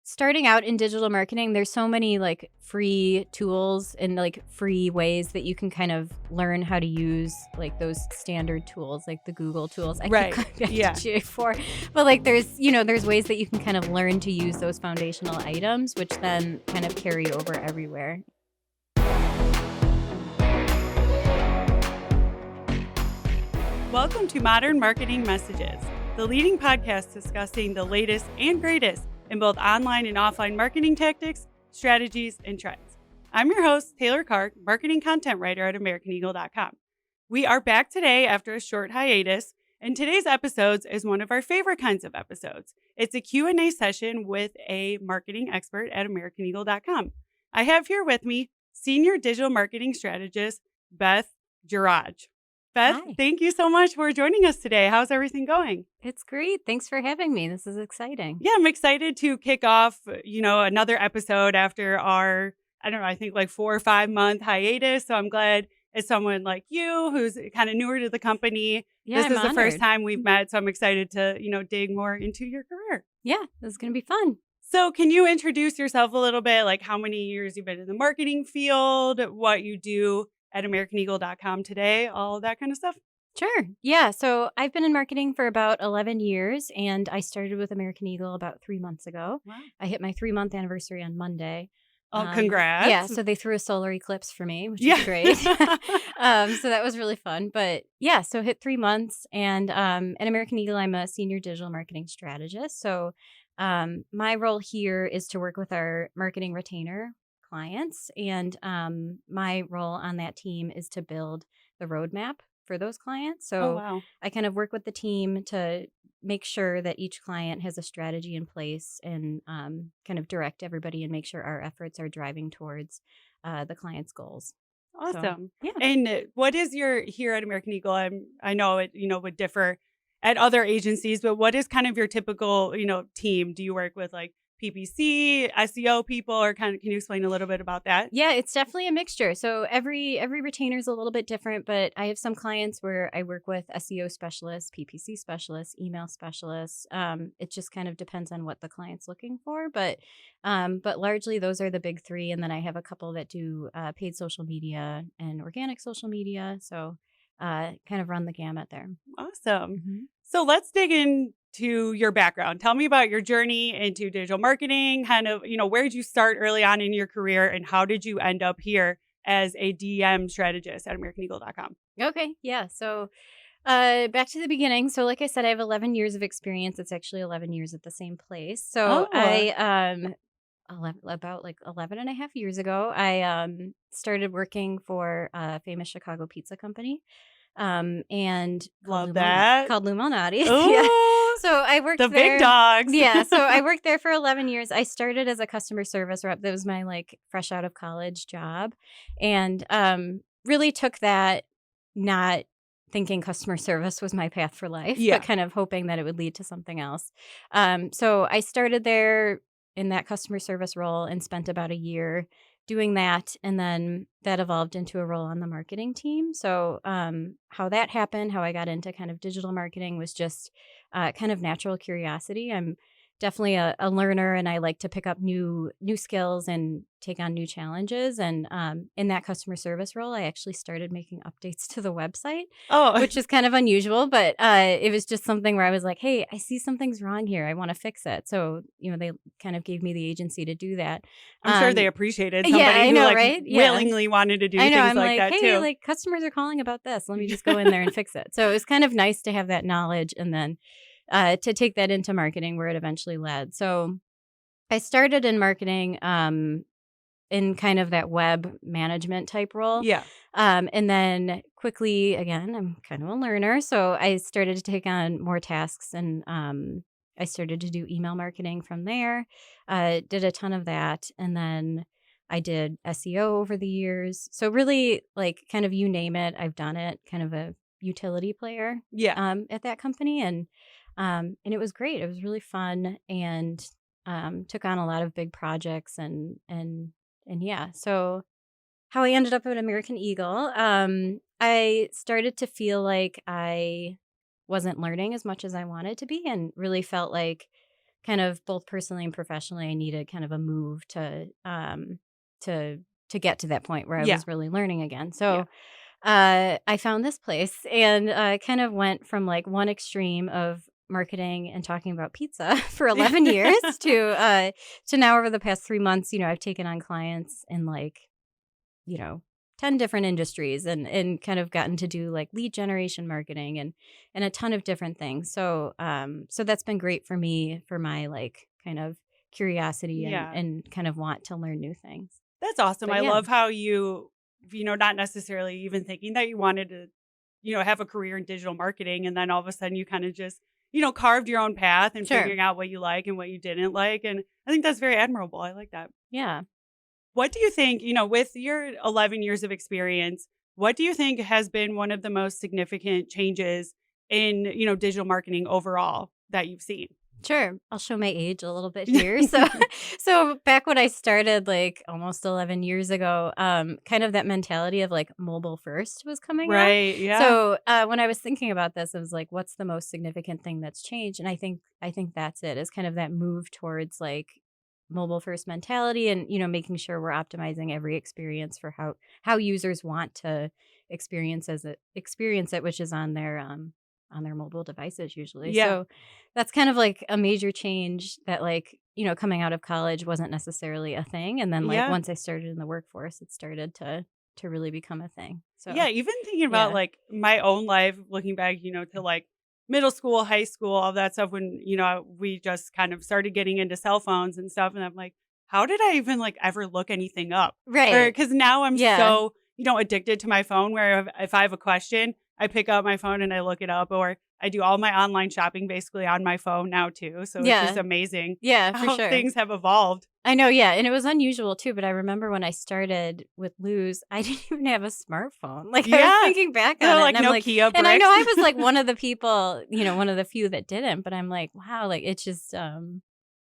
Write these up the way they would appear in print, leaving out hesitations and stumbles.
starting out in digital marketing, there's so many like free tools and like free ways that you can kind of learn how to use like those standard tools, like the Google tools. I Right. keep coming Yeah. back to GA4, but like there's ways that you can kind of learn to use those foundational items, which then kind of carry over everywhere. Welcome to Modern Marketing Messages, the leading podcast discussing the latest and greatest in both online and offline marketing tactics, strategies, and trends. I'm your host, Taylor Karg, marketing content writer at AmericanEagle.com. We are back today after a short hiatus, and today's episode is one of our favorite kinds of episodes. It's a Q&A session with a marketing expert at AmericanEagle.com. I have here with me Senior Digital Marketing Strategist, Beth Gerage. Beth, Hi. thank you so much for joining us today. How's everything going? It's great. Thanks for having me. This is exciting. Yeah, I'm excited to kick off, another episode after our, I think like 4 or 5 month hiatus. So I'm glad as someone like you who's kind of newer to the company, Yeah, this is the first honored. time we've met. So I'm excited to, dig more into your career. Yeah, this is going to be fun. So can you introduce yourself a little bit, like how many years you've been in the marketing field, what you do at AmericanEagle.com today, all that kind of stuff? Sure. Yeah. So I've been in marketing for about 11 years and I started with American Eagle about 3 months ago. Wow. I hit my 3-month anniversary on Monday. Oh, congrats. Yeah. So they threw a solar eclipse for me, which Yeah. is great. So that was really fun. But yeah, so hit 3 months and at American Eagle, I'm a senior digital marketing strategist. So my role here is to work with our marketing retainer clients. And my role on that team is to build the roadmap for those clients. So wow. I kind of work with the team to make sure that each client has a strategy in place and kind of direct everybody and make sure our efforts are driving towards the client's goals. Awesome. So, yeah. And what is your, here at American Eagle, I know it, would differ at other agencies, but what is kind of your typical, team? Do you work with like PPC, SEO people, or can you explain a little bit about that? Yeah, it's definitely a mixture. So every retainer is a little bit different, but I have some clients where I work with SEO specialists, PPC specialists, email specialists. It just kind of depends on what the client's looking for, but largely those are the big three. And then I have a couple that do paid social media and organic social media. So kind of run the gamut there. Awesome. Mm-hmm. So let's dig into your background. Tell me about your journey into digital marketing, kind of, where did you start early on in your career and how did you end up here as a DM strategist at AmericanEagle.com? Okay. Yeah. So back to the beginning. So like I said, I have 11 years of experience. It's actually 11 years at the same place. So I about like 11 and a half years ago, I started working for a famous Chicago pizza company. And love that. Called Luminati. Ooh, yeah. So I worked the there. big dogs. Yeah. So I worked there for 11 years. I started as a customer service rep. That was my like fresh out of college job, and really took that not thinking customer service was my path for life, but kind of hoping that it would lead to something else. So I started there in that customer service role and spent about a year doing that. And then that evolved into a role on the marketing team. So how that happened, how I got into kind of digital marketing was just kind of natural curiosity. I'm definitely a learner and I like to pick up new skills and take on new challenges. And in that customer service role, I actually started making updates to the website, which is kind of unusual, but it was just something where I was like, hey, I see something's wrong here. I want to fix it. So, they kind of gave me the agency to do that. I'm sure they appreciated somebody who right? willingly wanted to do things I'm like that hey, too. Like customers are calling about this. Let me just go in there and fix it. So it was kind of nice to have that knowledge and then to take that into marketing where it eventually led. So I started in marketing in kind of that web management type role. Yeah. And then quickly, again, I'm kind of a learner. So I started to take on more tasks and I started to do email marketing from there. Did a ton of that. And then I did SEO over the years. So really like kind of you name it, I've done it, kind of a utility player at that company. And it was great. It was really fun and took on a lot of big projects and yeah. So how I ended up at American Eagle, I started to feel like I wasn't learning as much as I wanted to be and really felt like kind of both personally and professionally, I needed kind of a move to get to that point where I Yeah. was really learning again. Yeah. So I found this place and kind of went from like one extreme of marketing and talking about pizza for 11 years to now over the past 3 months, I've taken on clients in like, you know, 10 different industries and kind of gotten to do like lead generation marketing and a ton of different things. So that's been great for me for my like kind of curiosity and Yeah. and kind of want to learn new things. That's awesome. But I yeah, love how not necessarily even thinking that you wanted to, have a career in digital marketing. And then all of a sudden you kind of just, carved your own path and sure. figuring out what you like and what you didn't like. And I think that's very admirable. I like that. Yeah. What do you think, with your 11 years of experience, what do you think has been one of the most significant changes in, digital marketing overall that you've seen? Sure. I'll show my age a little bit here. So so back when I started like almost 11 years ago, kind of that mentality of like mobile first was coming out. Right. Yeah. So when I was thinking about this, I was like, what's the most significant thing that's changed? And I think that's it, is kind of that move towards like mobile first mentality and making sure we're optimizing every experience for how users want to experience it, which is on their mobile devices usually. Yeah. So that's kind of like a major change that like, coming out of college wasn't necessarily a thing. And then like Yeah. once I started in the workforce, it started to really become a thing. So Yeah, even thinking about, yeah. like, my own life, looking back, to, like, middle school, high school, all that stuff when, we just kind of started getting into cell phones and stuff, and I'm like, "How did I even, like, ever look anything up?" Or Right. because now I'm Yeah. so, addicted to my phone where if I have a question, I pick up my phone and I look it up, or I do all my online shopping basically on my phone now too, so it's just Yeah. amazing Yeah, for how sure. things have evolved. I know, yeah, and it was unusual too, but I remember when I started with Lose, I didn't even have a smartphone. Like, I was Yeah, thinking back the, on it, like, and I'm like Nokia and I know bricks. I was, like, one of the people, one of the few that didn't, but I'm like, "Wow," like, it's just,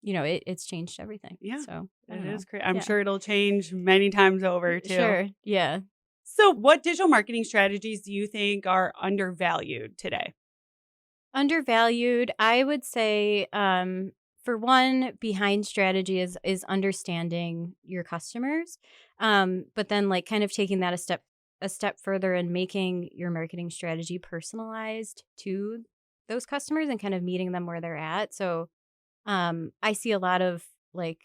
it's changed everything. Yeah, So, I it don't is know. great. I'm Yeah. sure it'll change many times over too. Sure, yeah. So, what digital marketing strategies do you think are undervalued today? Undervalued, I would say, for one, behind strategy is understanding your customers, but then like kind of taking that a step further and making your marketing strategy personalized to those customers and kind of meeting them where they're at. So I see a lot of like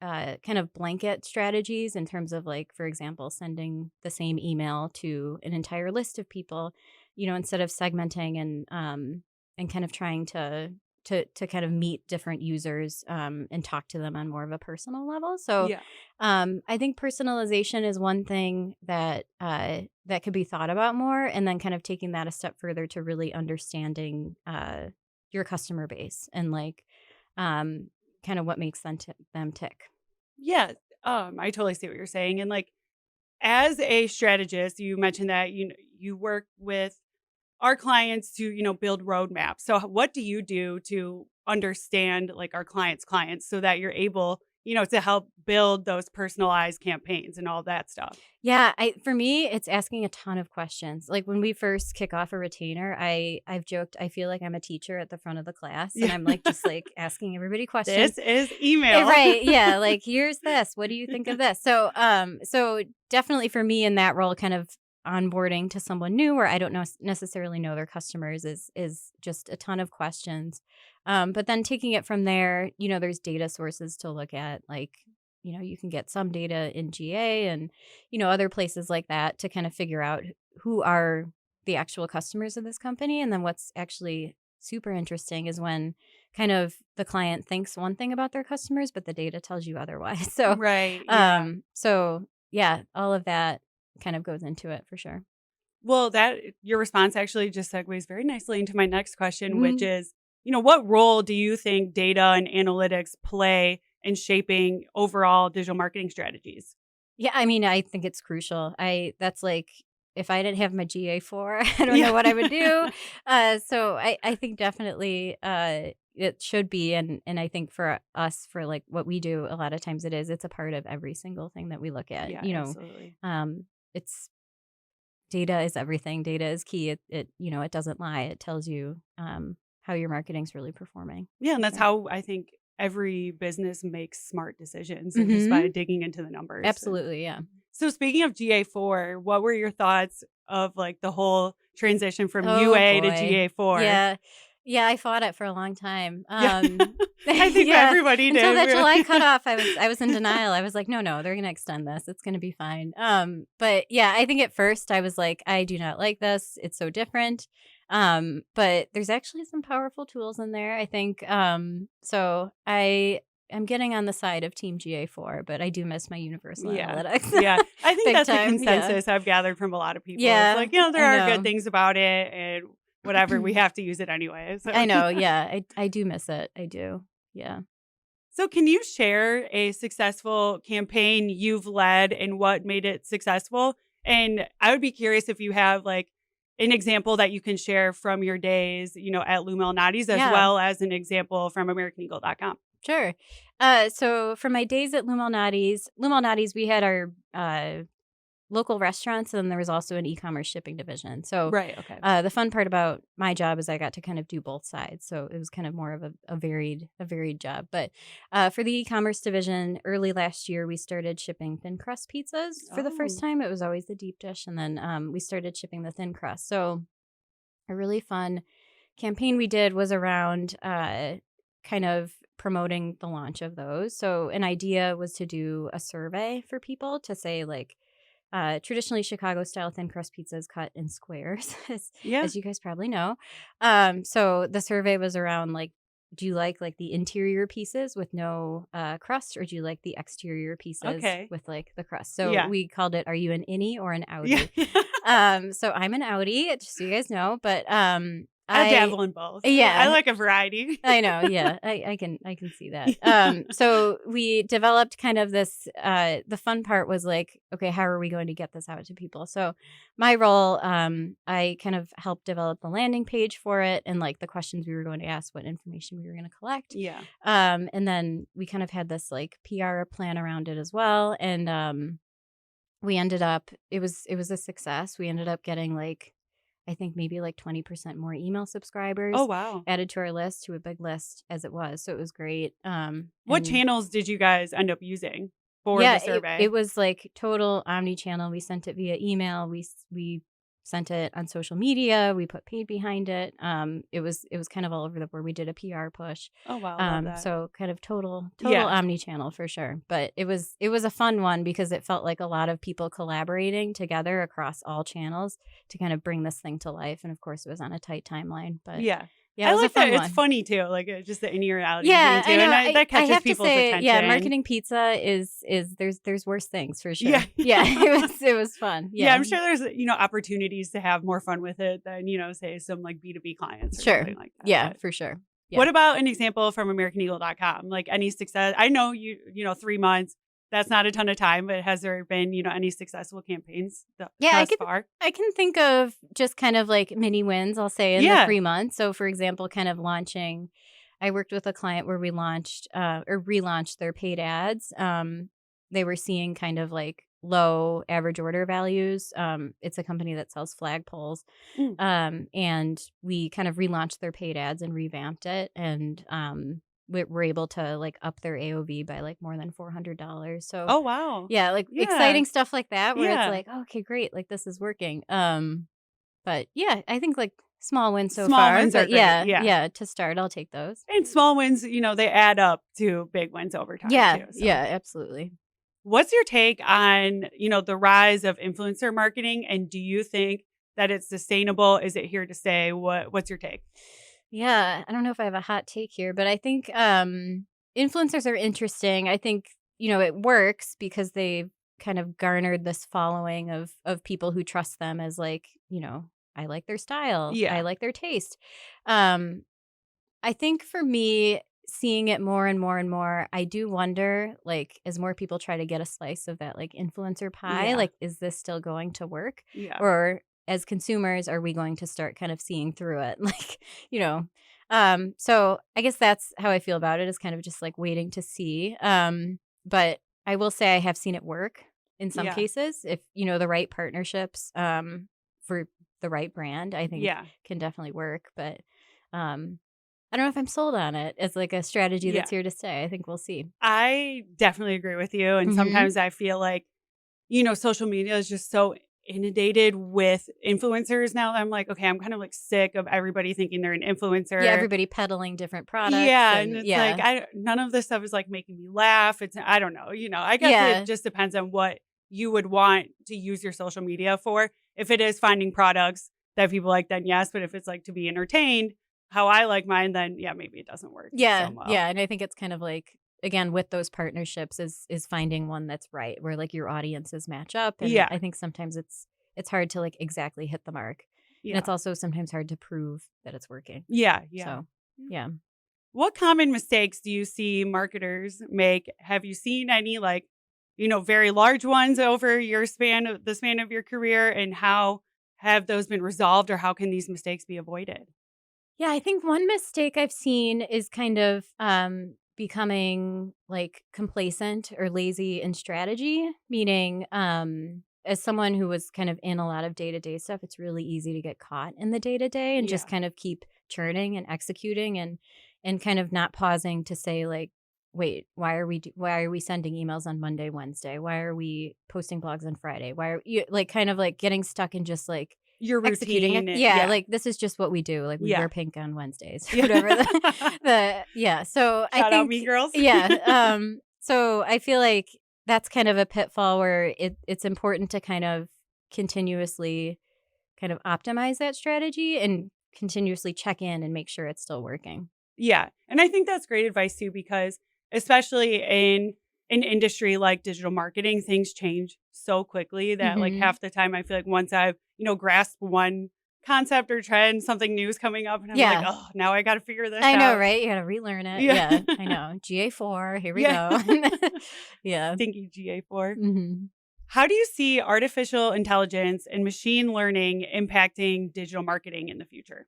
kind of blanket strategies in terms of like, for example, sending the same email to an entire list of people, instead of segmenting and kind of trying to kind of meet different users and talk to them on more of a personal level. So Yeah. I think personalization is one thing that could be thought about more, and then kind of taking that a step further to really understanding your customer base and like um, kind of what makes them tick. Yeah. I totally see what you're saying. And like as a strategist, you mentioned that you work with our clients to, build roadmaps. So what do you do to understand like our clients so that you're able, to help build those personalized campaigns and all that stuff? Yeah, for me, it's asking a ton of questions. Like when we first kick off a retainer, I've joked I feel like I'm a teacher at the front of the class, and Yeah. I'm like just like asking everybody questions. This is email. Right, yeah, like here's this. What do you think of this? So definitely for me in that role, kind of onboarding to someone new where I don't know necessarily know their customers is just a ton of questions. But then taking it from there, there's data sources to look at, like you can get some data in GA and other places like that to kind of figure out who are the actual customers of this company. And then what's actually super interesting is when kind of the client thinks one thing about their customers, but the data tells you otherwise. So, Right. Yeah. so yeah, all of that kind of goes into it for sure. Well, that your response actually just segues very nicely into my next question, which Mhm. is, what role do you think data and analytics play in shaping overall digital marketing strategies? Yeah, I mean, I think it's crucial. That's like if I didn't have my GA4, I don't Yeah. know what I would do. So I think definitely it should be, and I think for us for like what we do, a lot of times it's a part of every single thing that we look at. Yeah, absolutely. It's data is everything. Data is key. It doesn't lie. It tells you how your marketing's really performing Yeah, for and that's sure. how I think every business makes smart decisions and just by Mhm. digging into the numbers. Absolutely, yeah. So speaking of GA4, what were your thoughts of like the whole transition from Oh, UA to boy. GA4? Yeah. Yeah, I fought it for a long time. Yeah. I think Yeah, everybody until that did. July cutoff, I was in denial. I was like, "No, no, they're gonna extend this. It's gonna be fine." But yeah, I think at first I was like, "I do not like this. It's so different." But there's actually some powerful tools in there, I think. So I am getting on the side of Team GA4, but I do miss my universal Yeah. analytics. Yeah. I think Big that's a time, yeah. consensus I've gathered from a lot of people. It's Yeah, like, there I are good know. things about it and whatever, we have to use it anyway. I So know, yeah, I do miss it, I do, yeah. So can you share a successful campaign you've led and what made it successful? And I would be curious if you have like an example that you can share from your days, at Lumelnati's as Yeah, well as an example from AmericanEagle.com. sure. So for my days at Lumelnati's, we had our, local restaurants, and then there was also an e-commerce shipping division. So, Right. Okay. the fun part about my job is I got to kind of do both sides. So it was kind of more of a varied job. But for the e-commerce division, early last year we started shipping thin crust pizzas for the first Oh, time. It was always the deep dish, and then we started shipping the thin crust. So a really fun campaign we did was around kind of promoting the launch of those. So an idea was to do a survey for people to say like traditionally, Chicago style thin crust pizza is cut in squares, yeah. as you guys probably know. So the survey was around like, do you like the interior pieces with no crust, or do you like the exterior pieces Okay. with like the crust? So Yeah. we called it, "Are you an innie or an Yeah. outie?" So I'm an outie, just so you guys know. But I I dabble in both. I yeah, like a variety. I know, yeah. I can see that. So we developed kind of this the fun part was like, okay, how are we going to get this out to people? So my role, I kind of helped develop the landing page for it and like the questions we were going to ask, what information we were going to collect. Yeah. And then we kind of had this like PR plan around it as well. And we ended up it was a success. We ended up getting like I think maybe like 20% more email Oh, subscribers wow. added to our list, to a big list as it was. So it was great. What And channels did you guys end up using for the yeah, it survey? was like total omni-channel. We sent it via email. We sent it on social media. We put paid behind it. It was kind of all over the board. We did a PR push. Oh, wow. Love that. So kind of total Yeah. omni-channel for sure. But it was a fun one because it felt like a lot of people collaborating together across all channels to kind of bring this thing to life. And of course, it was on a tight timeline. But Yeah. yeah, it I was a like that. fun It's one. funny too, like, just the in-your-reality thing Yeah, too, I know. and I that I catches have to people's say, yeah, attention. marketing pizza is there's worse things for Yeah. sure. Yeah, it was fun. Yeah, Yeah. I'm sure there's, opportunities to have more fun with it than, say, some, like, B2B clients or Sure. something like that, Yeah, but for sure. Yeah. what about an example from AmericanEagle.com? Like, any success I know 3 months, that's not a ton of time, but has there been, any successful campaigns Yeah, thus far? I can think of just kind of like mini wins, I'll say, in the Yeah. 3 months. So for example, kind of launching I worked with a client where we launched or relaunched their paid ads. They were seeing kind of like low average order values. It's a company that sells flagpoles. Mm. And we kind of relaunched their paid ads and revamped it. And we were able to like up their AOV by like more than $400. So Oh, wow. yeah, like Yeah. exciting stuff like that where it's Yeah. like, "Oh, okay, great, like this is working." But yeah, I think like small wins so Small far, wins are but great, yeah, yeah. yeah, to start, I'll take those. And small wins, they add up to big wins over time Yeah, too, so yeah, absolutely. what's your take on, the rise of influencer marketing, and do you think that it's sustainable? Is it here to stay? What's your take? Yeah, I don't know if I have a hot take here, but I think influencers are interesting. I think, it works because they've kind of garnered this following of people who trust them as like, I like their style, I Yeah. like their taste. Um I think for me, seeing it more and more and more, I do wonder, like, as more people try to get a slice of that, like, influencer pie, Yeah. like, is this still going to work? Yeah. Or as consumers, are we going to start kind of seeing through it? Like, you know, so I guess that's how I feel about it is kind of just like waiting to see. But I will say I have seen it work in some Yeah. cases if, the right partnerships, for the right brand, I think Yeah. can definitely work. But, um, I don't know if I'm sold on it as like a strategy Yeah. that's here to stay. I think we'll see. I definitely agree with you. And Mhm. sometimes I feel like, social media is just so inundated with influencers now that I'm like, okay, I'm kind of like sick of everybody thinking they're an Yeah, influencer. everybody peddling different products Yeah, and and it's like yeah. none of this stuff is like making me laugh. It's I don't know, I guess it Yeah. just depends on what you would want to use your social media for. If it is finding products that people like, then yes, but if it's like to be entertained, how I like mine, then yeah, maybe it doesn't work so Yeah, well. yeah, and I think it's kind of like again with those partnerships is finding one that's right where like your audiences match up, and Yeah, I think sometimes it's hard to like exactly hit the mark. And it's yeah, also sometimes hard to prove that it's working. yeah, yeah. So, yeah. What common mistakes do you see marketers make? Have you seen any like, very large ones over the span of your career, and how have those been resolved, or how can these mistakes be avoided? Yeah, I think one mistake I've seen is kind of becoming like complacent or lazy in strategy, meaning as someone who was kind of in a lot of day-to-day stuff, it's really easy to get caught in the day-to-day and just Yeah. kind of keep churning and executing and kind of not pausing to say like wait, why are we sending emails on Monday, Wednesday? Why are we posting blogs on Friday? Why are you like kind of like getting stuck in just like Your executing it. routine, Yeah, yeah. like, this is just what we do, like, we Yeah. wear pink on Wednesdays or Yeah. whatever yeah, so I Shout out Mean think Girls. yeah, so I feel like that's kind of a pitfall where it's important to kind of continuously kind of optimize that strategy and continuously check in and make sure it's still working. Yeah, and I think that's great advice too, because especially in an industry like digital marketing, things change so quickly that like Mhm. half the time I feel like once I've, grasped one concept or trend, something new is coming up and I'm like, Yeah. "Oh, now I got to figure this I know, out." right? You gotta relearn it. Yeah. Yeah, I know. GA4, here we Yeah. go. Yeah. Stinky GA4. Mhm. How do you see artificial intelligence and machine learning impacting digital marketing in the future?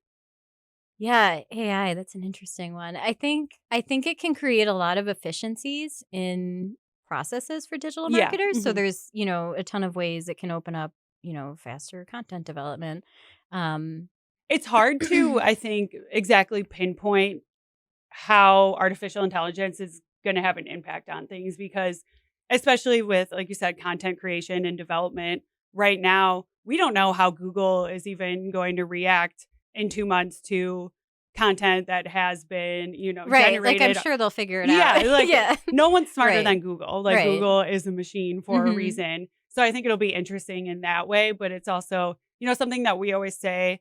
Yeah, AI, that's an interesting one. I think it can create a lot of efficiencies in processes for digital Yeah. marketers. So Mhm. there's, a ton of ways it can open up, faster content development. Um It's hard to, I think, exactly pinpoint how artificial intelligence is going to have an impact on things because, especially with, like you said, content creation and development, right now, we don't know how Google is even going to react in 2 months to content that has been, right, like I'm generated. sure they'll figure it out. Yeah, like Yeah. no one's smarter Right. than Google. Like Right. Google is a machine for a Mhm. reason. So I think it'll be interesting in that way, but it's also, something that we always say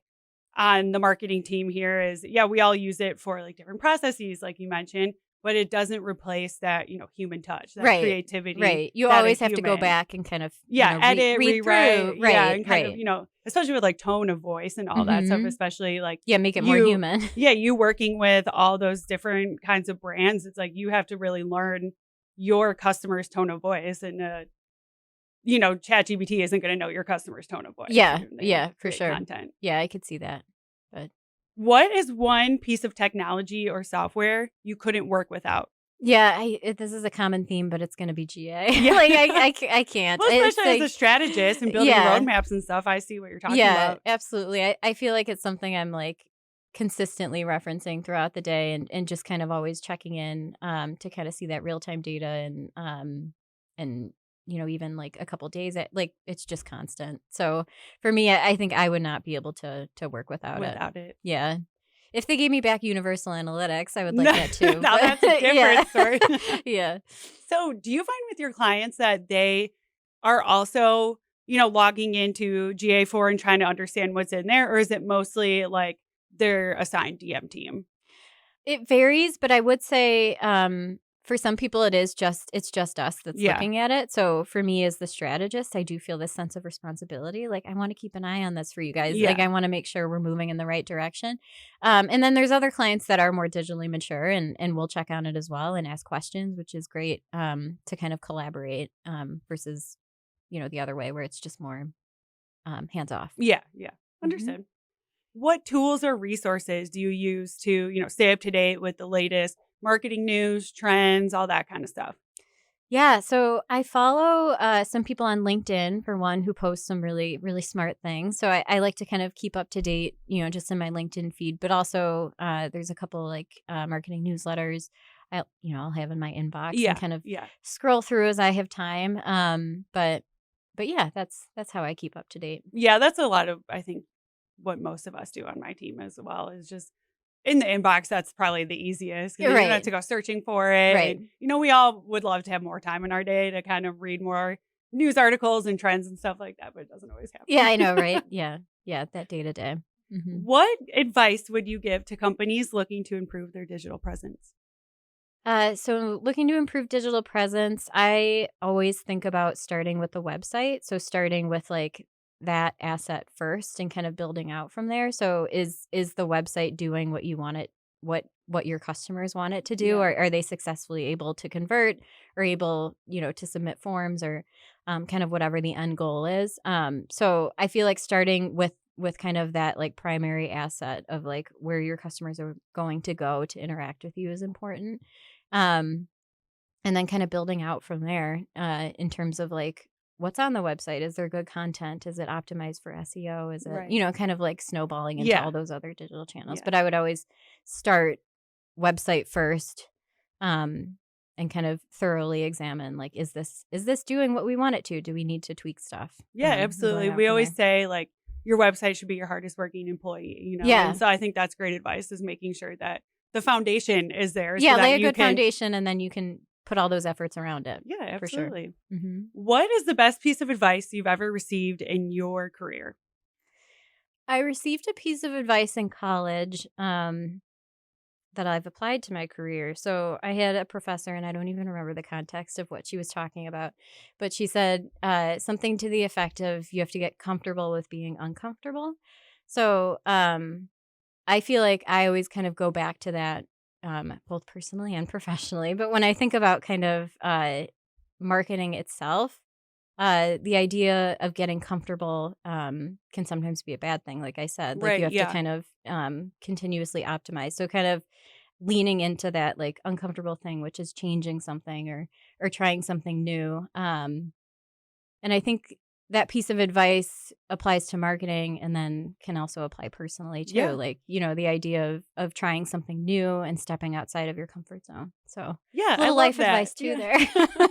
on the marketing team here is, yeah, we all use it for like different processes, like you mentioned, but it doesn't replace that, human touch, that Right. creativity Right. You that a always have to go human, back and kind of, yeah, edit, read through. rewrite, yeah, Right. and kind of, Right. especially with like tone of voice and all that stuff, Mhm. especially like Yeah, make it more you, human. yeah, you working with all those different kinds of brands. It's like you have to really learn your customer's tone of voice and, ChatGPT isn't going to know your customer's tone of voice Yeah. when they Yeah, for create sure. content. Yeah, I could see that. But What is one piece of technology or software you couldn't work without? yeah, this is a common theme, but it's gonna be GA. Yeah. Like, I can't. Well, It's especially as a like strategist and building yeah. roadmaps and stuff, I see what you're talking Yeah, about. absolutely. I feel like it's something I'm, like, consistently referencing throughout the day and just kind of always checking in, to kinda see that real-time data and, even, like, a couple days like, it's just constant. So, for me, I think I would not be able to work without it. Without it. Yeah. If they gave me back universal analytics, I would like No, that too, now but that's a yeah. different story. Yeah. So, do you find with your clients that they are also, logging into GA4 and trying to understand what's in there, or is it mostly like their assigned DM team? It varies, but I would say, for some people it's just us that's Yeah. looking at it. So for me as the strategist, I do feel this sense of responsibility. Like I want to keep an eye on this for you guys. Like Yeah. I want to make sure we're moving in the right direction. And then there's other clients that are more digitally mature and will check on it as well and ask questions, which is great to kind of collaborate versus the other way where it's just more hands off. Yeah. Yeah. Hmm. Understood. What tools or resources do you use to, stay up to date with the latest marketing news, trends, all that kind of stuff? Yeah, so I follow some people on LinkedIn, for one, who post some really, really smart things. So I like to kind of keep up to date, just in my LinkedIn feed. But also, there's a couple like marketing newsletters I'll have in my inbox and Yeah, kind of yeah. scroll through as I have time. But yeah, that's how I keep up to date. Yeah, that's a lot of, I think, what most of us do on my team as well is just in the inbox. That's probably the easiest because you don't have Right, to go searching for it. right. And, we all would love to have more time in our day to kind of read more news articles and trends and stuff like that, but it doesn't always Yeah, happen. I know, right? Yeah, yeah, that day to day. What advice would you give to companies looking to improve their digital presence? So looking to improve digital presence, I always think about starting with the website. So starting with like that asset first and kind of building out from there. So is the website doing what you want it what your customers want it to do, Yeah. or are they successfully able to convert or able, to submit forms or kind of whatever the end goal is. So I feel like starting with kind of that like primary asset of like where your customers are going to go to interact with you is important. um, and then kind of building out from there, in terms of like what's on the website. Is there good content? Is it optimized for SEO? Is it, Right. kind of like snowballing into Yeah. all those other digital channels? Yeah. But I would always start website first, um, and kind of thoroughly examine like, is this doing what we want it to? Do we need to tweak stuff? Yeah, And going absolutely. out We from always there. say like your website should be your hardest working employee, and Yeah. so I think that's great advice is making sure that the foundation is there so Yeah, that lay a you good can. foundation and then you can put all those efforts around it Yeah, for sure. absolutely. hmm What is the best piece of advice you've ever received in your career? I received a piece of advice in college, that I've applied to my career. So I had a professor, and I don't even remember the context of what she was talking about, but she said something to the effect of you have to get comfortable with being uncomfortable. So I feel like I always kind of go back to that, both personally and professionally. But when I think about kind of marketing itself, the idea of getting comfortable can sometimes be a bad thing. Like I said, like you Right, have to yeah. kind of continuously optimize. So kind of leaning into that like uncomfortable thing, which is changing something or trying something new. And I think that piece of advice applies to marketing and then can also apply personally too. Yeah. Like, the idea of trying something new and stepping outside of your comfort zone. So Yeah, I little love life that. advice too Yeah. there.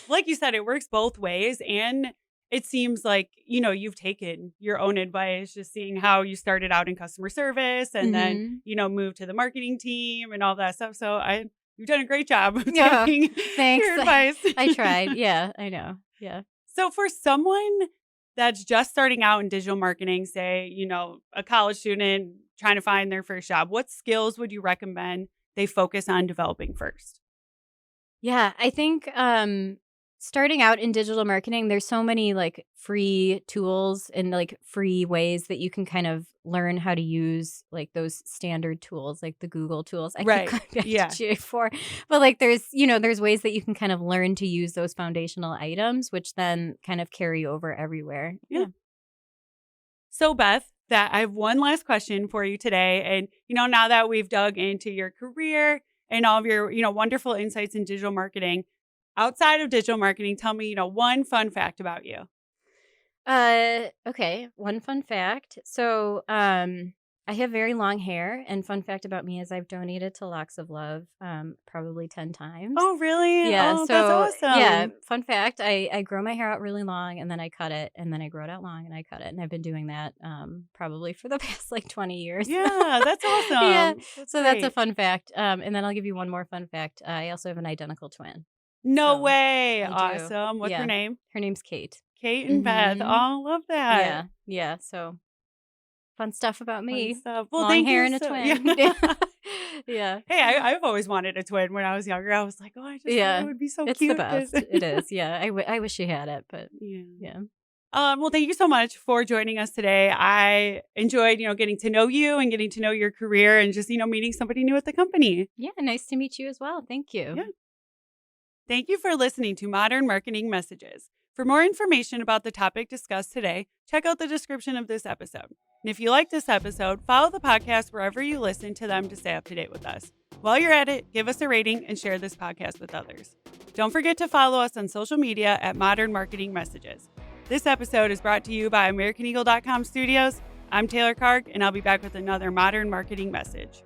Like you said, it works both ways. And it seems like, you've taken your own advice, just seeing how you started out in customer service and then, hmm moved to the marketing team and all that stuff. So you've done a great job of Yeah. taking Thanks. your advice. I tried. Yeah, I know. Yeah. So for someone that's just starting out in digital marketing, say, a college student trying to find their first job, what skills would you recommend they focus on developing first? Yeah, I think starting out in digital marketing, there's so many like free tools and like free ways that you can kind of learn how to use like those standard tools, like the Google tools. I keep Right. going back to Yeah. GA4, but like there's ways that you can kind of learn to use those foundational items, which then kind of carry over everywhere. Yeah. Yeah. So, Beth, that I have one last question for you today. And, now that we've dug into your career and all of your, wonderful insights in digital marketing, outside of digital marketing, tell me, one fun fact about you. Okay. One fun fact. So, I have very long hair, and fun fact about me is I've donated to Locks of Love, probably 10 times. Oh, really? Yeah. Oh, that's So, yeah. awesome. Fun fact: I grow my hair out really long, and then I cut it, and then I grow it out long, and I cut it, and I've been doing that probably for the past like 20 years. Yeah, that's Yeah. awesome. That's So that's a great. fun fact. And then I'll give you one more fun fact. I also have an identical twin. No So way. I do. Awesome. What's her Yeah. name? Her name's Kate. Kate and Beth. Mm-hmm. Oh, love that. Yeah. Yeah. So fun stuff about Fun me. stuff. Well, Long thank hair you and a so yeah. twin. Yeah. Hey, I've always wanted a twin when I was younger. I was like, oh, I just thought it Yeah. would be so It's the cute. best. It is. Yeah. I wish you had it, but Yeah. yeah. Well, thank you so much for joining us today. I enjoyed, getting to know you and getting to know your career and just, meeting somebody new at the company. Yeah. Nice to meet you as well. Thank Yeah. you. Thank you for listening to Modern Marketing Messages. For more information about the topic discussed today, check out the description of this episode. And if you like this episode, follow the podcast wherever you listen to them to stay up to date with us. While you're at it, give us a rating and share this podcast with others. Don't forget to follow us on social media at Modern Marketing Messages. This episode is brought to you by AmericanEagle.com Studios. I'm Taylor Karg, and I'll be back with another Modern Marketing Message.